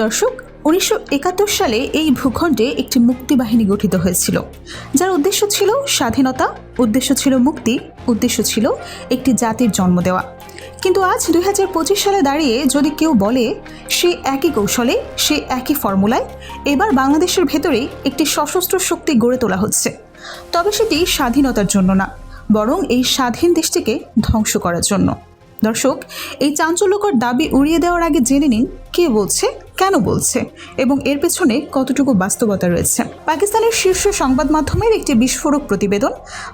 দর্শক, 1971 সালে এই ভূখণ্ডে একটি মুক্তিবাহিনী গঠিত হয়েছিল, যার উদ্দেশ্য ছিল স্বাধীনতা, উদ্দেশ্য ছিল মুক্তি, উদ্দেশ্য ছিল একটি জাতির জন্ম দেওয়া। কিন্তু আজ 2025 সালে দাঁড়িয়ে যদি কেউ বলে সে একই কৌশলে, সে একই ফর্মুলায় এবার বাংলাদেশের ভেতরেই একটি সশস্ত্র শক্তি গড়ে তোলা হচ্ছে, তবে সেটি স্বাধীনতার জন্য না, বরং এই স্বাধীন দেশটিকে ধ্বংস করার জন্য। দর্শক, এই চাঞ্চল্যকর দাবি উড়িয়ে দেওয়ার আগে জেনে নিন কে বলছে, কেন বলছে এবং এর পেছনে কতটুকু বাস্তবতা রয়েছে। পাকিস্তানের শীর্ষ সংবাদ মাধ্যমের একটি বিস্ফোরক প্রতিবেদন,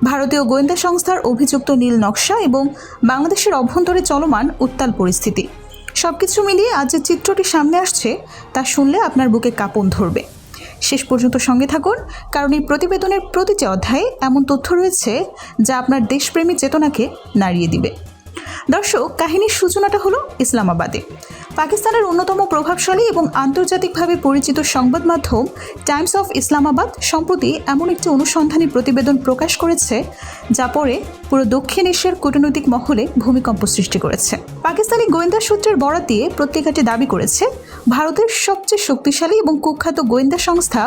ভারতীয় গোয়েন্দা সংস্থার অভিযুক্ত নীল নকশা এবং বাংলাদেশের অভ্যন্তরে চলমান উত্তাল পরিস্থিতি, সবকিছু মিলিয়ে আজ যে চিত্রটি সামনে আসছে তা শুনলে আপনার বুকে কাঁপন ধরবে। শেষ পর্যন্ত সঙ্গে থাকুন, কারণ এই প্রতিবেদনের প্রতিটি অধ্যায়ে এমন তথ্য রয়েছে যা আপনার দেশপ্রেমী চেতনাকে নাড়িয়ে দিবে। দর্শক, কাহিনীর সূচনাটা হলো ইসলামাবাদে। পাকিস্তানের অন্যতম প্রভাবশালী এবং আন্তর্জাতিকভাবে পরিচিত সংবাদ মাধ্যম টাইমস অফ ইসলামাবাদ সম্প্রতি এমন একটি অনুসন্ধানী প্রতিবেদন প্রকাশ করেছে যা পরে পুরো দক্ষিণ এশিয়ার কূটনৈতিক মহলে ভূমিকম্প সৃষ্টি করেছে। পাকিস্তানি গোয়েন্দা সূত্রের বরাত দিয়ে পত্রিকাটি দাবি করেছে, ভারতের সবচেয়ে শক্তিশালী এবং কুখ্যাত গোয়েন্দা সংস্থা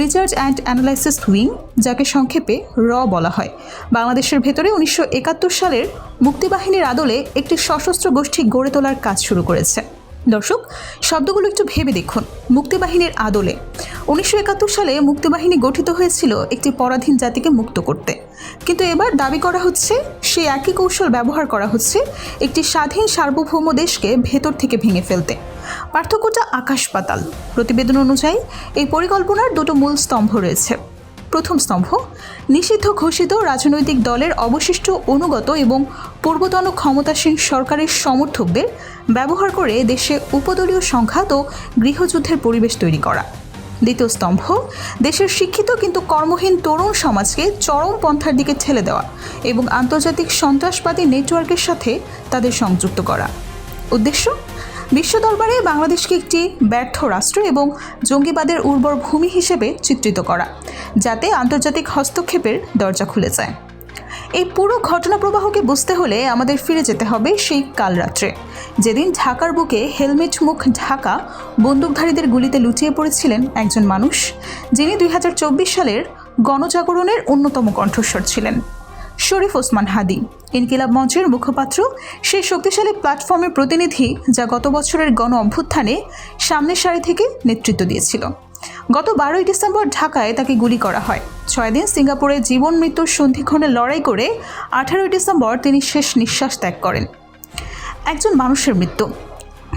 রিসার্চ অ্যান্ড অ্যানালাইসিস উইং, যাকে সংক্ষেপে র বলা হয়, বাংলাদেশের ভেতরে 1971 সালের মুক্তিবাহিনীর আদলে একটি সশস্ত্র গোষ্ঠী গড়ে তোলার কাজ শুরু করেছে। দর্শক, শব্দগুলো একটু ভেবে দেখুন। মুক্তিবাহিনীর আদলে 1971 সালে মুক্তিবাহিনী গঠিত হয়েছিল একটি পরাধীন জাতিকে মুক্ত করতে, কিন্তু এবার দাবি করা হচ্ছে সেই একই কৌশল ব্যবহার করা হচ্ছে একটি স্বাধীন সার্বভৌম দেশকে ভেতর থেকে ভেঙে ফেলতে। পার্থক্যটা আকাশ পাতাল। প্রতিবেদন অনুযায়ী এই পরিকল্পনার দুটো মূল স্তম্ভ রয়েছে। প্রথম স্তম্ভ, নিষিদ্ধ ঘোষিত রাজনৈতিক দলের অবশিষ্ট অনুগত এবং পূর্বতন ক্ষমতাসীন সরকারের সমর্থকদের ব্যবহার করে দেশে উপদলীয় সংঘাত ও গৃহযুদ্ধের পরিবেশ তৈরি করা। দ্বিতীয় স্তম্ভ, দেশের শিক্ষিত কিন্তু কর্মহীন তরুণ সমাজকে চরম পন্থার দিকে ঠেলে দেওয়া এবং আন্তর্জাতিক সন্ত্রাসবাদী নেটওয়ার্কের সাথে তাদের সংযুক্ত করা। উদ্দেশ্য, বিশ্ব দরবারে বাংলাদেশকে একটি ব্যর্থ রাষ্ট্র এবং জঙ্গিবাদের উর্বর ভূমি হিসেবে চিত্রিত করা, যাতে আন্তর্জাতিক হস্তক্ষেপের দরজা খুলে যায়। এই পুরো ঘটনা প্রবাহকে বুঝতে হলে আমাদের ফিরে যেতে হবে সেই কাল রাত্রে, যেদিন ঢাকার বুকে হেলমেট মুখ ঢাকা বন্দুকধারীদের গুলিতে লুটিয়ে পড়েছিলেন একজন মানুষ, যিনি 2024 সালের গণজাগরণের অন্যতম কণ্ঠস্বর ছিলেন। শরীফ ওসমান হাদি, ইনকিলাব মঞ্চের মুখপাত্র, সেই শক্তিশালী প্ল্যাটফর্মের প্রতিনিধি যা গত বছরের গণ অভ্যুত্থানে সামনের সারি থেকে নেতৃত্ব দিয়েছিল। গত 12ই ডিসেম্বর ঢাকায় তাকে গুলি করা হয়। 6 দিন সিঙ্গাপুরে জীবন মৃত্যুর সন্ধিক্ষণে লড়াই করে 18ই ডিসেম্বর তিনি শেষ নিঃশ্বাস ত্যাগ করেন। একজন মানুষের মৃত্যু,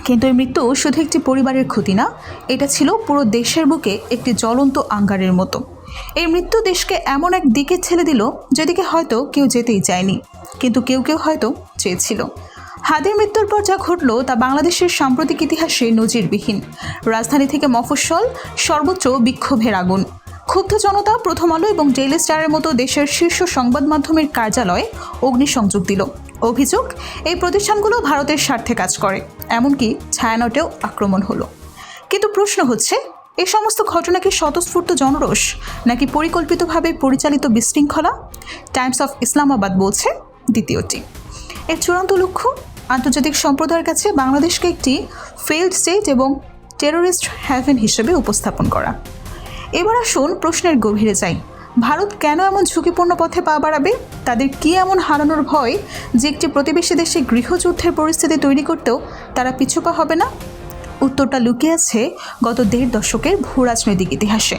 কিন্তু এই মৃত্যু শুধু একটি পরিবারের ক্ষতি না, এটা ছিল পুরো দেশের বুকে একটি জ্বলন্ত আঙ্গারের মতো। এই মৃত্যু দেশকে এমন এক দিকে ঠেলে দিল যেদিকে হয়তো কেউ যেতেই চায়নি, কিন্তু কেউ কেউ হয়তো চেয়েছিল। হাদির মৃত্যুর পর যা ঘটল তা বাংলাদেশের সাম্প্রতিক ইতিহাসে নজিরবিহীন। রাজধানী থেকে মফস্বল সর্বোচ্চ বিক্ষোভের আগুন। ক্ষুব্ধ জনতা প্রথম আলো এবং ডেইলি স্টারের মতো দেশের শীর্ষ সংবাদ মাধ্যমের কার্যালয়ে অগ্নিসংযোগ দিল। অভিযোগ, এই প্রতিষ্ঠানগুলো ভারতের স্বার্থে কাজ করে, এমনকি ছায়ানটেও আক্রমণ হলো। কিন্তু প্রশ্ন হচ্ছে, এই সমস্ত ঘটনা কি স্বতঃস্ফূর্ত জনরোষ নাকি পরিকল্পিতভাবে পরিচালিত বিশৃঙ্খলা? টাইমস অফ ইসলামাবাদ বলছে দ্বিতীয়টি। এর চূড়ান্ত লক্ষ্য, আন্তর্জাতিক সম্প্রদায়ের কাছে বাংলাদেশকে একটি ফেইল্ড স্টেট এবং টেরোরিস্ট হ্যাভেন হিসেবে উপস্থাপন করা। এবার আসুন প্রশ্নের গভীরে যাই। ভারত কেন এমন ঝুঁকিপূর্ণ পথে পা বাড়াবে? তাদের কি এমন হারানোর ভয় যে একটি প্রতিবেশী দেশে গৃহযুদ্ধের পরিস্থিতি তৈরি করতেও তারা পিছুপা হবে না? উত্তরটা লুকিয়ে আছে গত 1.5 দশকের ভূরাজনৈতিক ইতিহাসে।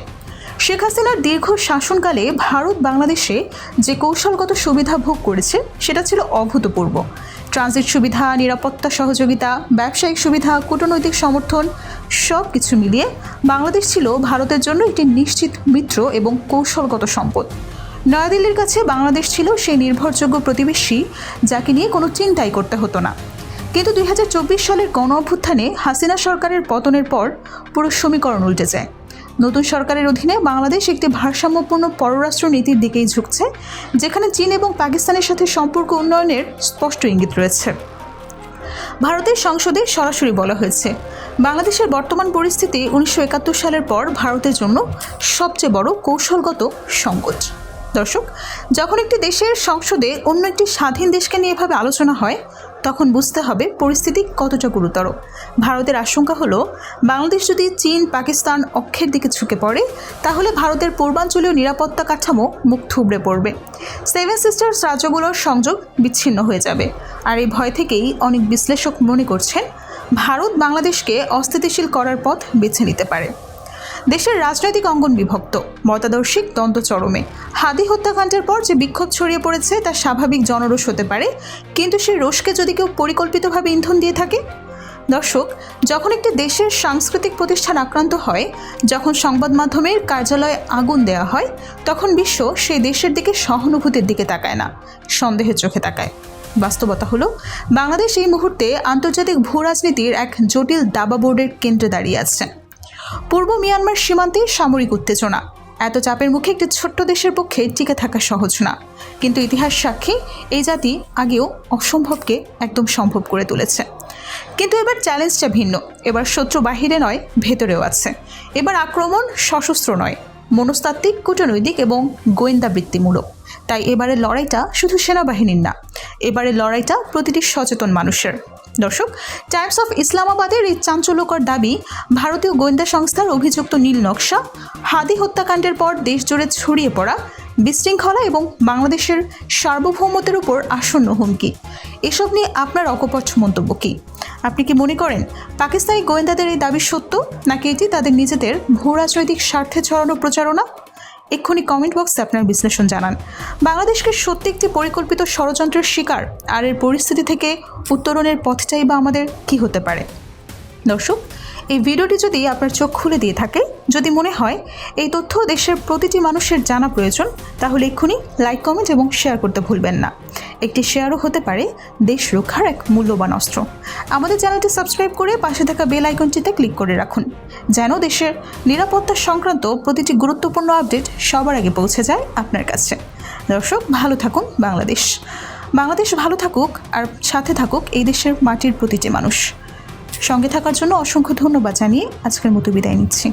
শেখ হাসিনার দীর্ঘ শাসনকালে ভারত বাংলাদেশে যে কৌশলগত সুবিধা ভোগ করেছে সেটা ছিল অভূতপূর্ব। ট্রানজিট সুবিধা, নিরাপত্তা সহযোগিতা, ব্যবসায়িক সুবিধা, কূটনৈতিক সমর্থন, সব কিছু মিলিয়ে বাংলাদেশ ছিল ভারতের জন্য একটি নিশ্চিত মিত্র এবং কৌশলগত সম্পদ। নয়াদিল্লির কাছে বাংলাদেশ ছিল সেই নির্ভরযোগ্য প্রতিবেশী যাকে নিয়ে কোনো চিন্তাই করতে হতো না। কিন্তু 2024 সালের গণ অভ্যুত্থানে হাসিনা সরকারের পতনের পর পুরো সমীকরণ উল্টে যায়। নতুন সরকারের অধীনে বাংলাদেশ একটি ভারসাম্যপূর্ণ পররাষ্ট্র নীতির দিকেই ঝুঁকছে, যেখানে চীন এবং পাকিস্তানের সাথে সম্পর্ক উন্নয়নের স্পষ্ট ইঙ্গিত রয়েছে। ভারতের সংসদে সরাসরি বলা হয়েছে, বাংলাদেশের বর্তমান পরিস্থিতি 1971 সালের পর ভারতের জন্য সবচেয়ে বড় কৌশলগত সংকট। দর্শক, যখন একটি দেশের সংসদে অন্য একটি স্বাধীন দেশকে নিয়ে এভাবে আলোচনা হয় তখন বুঝতে হবে পরিস্থিতি কতটা গুরুতর। ভারতের আশঙ্কা হলো বাংলাদেশ যদি চীন পাকিস্তান অক্ষের দিকে ঝুঁকে পড়ে তাহলে ভারতের পূর্বাঞ্চলীয় নিরাপত্তা কাঠামো মুখ থুবড়ে পড়বে। সেভেন সিস্টার্স রাজ্যগুলোর সংযোগ বিচ্ছিন্ন হয়ে যাবে। আর এই ভয় থেকেই অনেক বিশ্লেষক মনে করছেন ভারত বাংলাদেশকে অস্থিতিশীল করার পথ বেছে নিতে পারে। দেশের রাজনৈতিক অঙ্গন বিভক্ত, মতাদর্শিক দ্বন্দ্ব চরমে। হাদি হত্যাকাণ্ডের পর যে বিক্ষোভ ছড়িয়ে পড়েছে তা স্বাভাবিক জনরোষ হতে পারে, কিন্তু সেই রোষকে যদি কেউ পরিকল্পিতভাবে ইন্ধন দিয়ে থাকে। দর্শক, যখন একটি দেশের সাংস্কৃতিক প্রতিষ্ঠান আক্রান্ত হয়, যখন সংবাদ মাধ্যমের কার্যালয়ে আগুন দেওয়া হয়, তখন বিশ্ব সেই দেশের দিকে সহানুভূতির দিকে তাকায় না, সন্দেহের চোখে তাকায়। বাস্তবতা হলো বাংলাদেশ এই মুহূর্তে আন্তর্জাতিক ভূ রাজনীতির এক জটিল দাবাবোর্ডের কেন্দ্রে দাঁড়িয়ে আছে। পূর্ব মিয়ানমার সীমান্তে সামরিক উত্তেজনা। এত চাপের মুখে একটি ছোট্ট দেশের পক্ষে টিকে থাকা সহজ না, কিন্তু ইতিহাস সাক্ষী এই জাতি আগেও অসম্ভবকে একদম সম্ভব করে তুলেছে। কিন্তু এবার চ্যালেঞ্জটা ভিন্ন। এবার শত্রু বাহিরে নয়, ভেতরেও আছে। এবার আক্রমণ সশস্ত্র নয়, মনস্তাত্ত্বিক, কূটনৈতিক এবং গোয়েন্দা বৃত্তিমূলক। তাই এবারের লড়াইটা শুধু সেনাবাহিনীর না, এবারের লড়াইটা প্রতিটি সচেতন মানুষের। দর্শক, টাইমস অফ ইসলামাবাদের এই চাঞ্চল্যকর দাবি, ভারতীয় গোয়েন্দা সংস্থার অভিযুক্ত নীল নকশা, হাদি হত্যাকাণ্ডের পর দেশজুড়ে ছড়িয়ে পড়া বিশৃঙ্খলা এবং বাংলাদেশের সার্বভৌমত্বের উপর আসন্ন হুমকি, এসব নিয়ে আপনার অকপট মন্তব্য কী? আপনি কি মনে করেন পাকিস্তানি গোয়েন্দাদের এই দাবি সত্য, নাকি এটি তাদের নিজেদের ভূ রাজনৈতিক স্বার্থে ছড়ানো প্রচারণা? এক্ষুনি কমেন্ট বক্সে আপনার বিশ্লেষণ জানান। বাংলাদেশকে সত্যি একটি পরিকল্পিত ষড়যন্ত্রের শিকার, আর এর পরিস্থিতি থেকে উত্তরণের পথটাই বা আমাদের কী হতে পারে? দর্শক, এই ভিডিওটি যদি আপনার চোখ খুলে দিয়ে থাকে, যদি মনে হয় এই তথ্য দেশের প্রতিটি মানুষের জানা প্রয়োজন, তাহলে এক্ষুনি লাইক, কমেন্ট এবং শেয়ার করতে ভুলবেন না। একটি শেয়ারও হতে পারে দেশ রক্ষার এক মূল্যবান অস্ত্র। আমাদের চ্যানেলটি সাবস্ক্রাইব করে পাশে থাকা বেল আইকনটিতে ক্লিক করে রাখুন, যেন দেশের নিরাপত্তা সংক্রান্ত প্রতিটি গুরুত্বপূর্ণ আপডেট সবার আগে পৌঁছে যায় আপনার কাছে। দর্শক, ভালো থাকুন। বাংলাদেশ ভালো থাকুক, আর সাথে থাকুক এই দেশের মাটির প্রতিটি মানুষ। সঙ্গে থাকার জন্য অসংখ্য ধন্যবাদ জানিয়ে আজকের মতো বিদায় নিচ্ছি।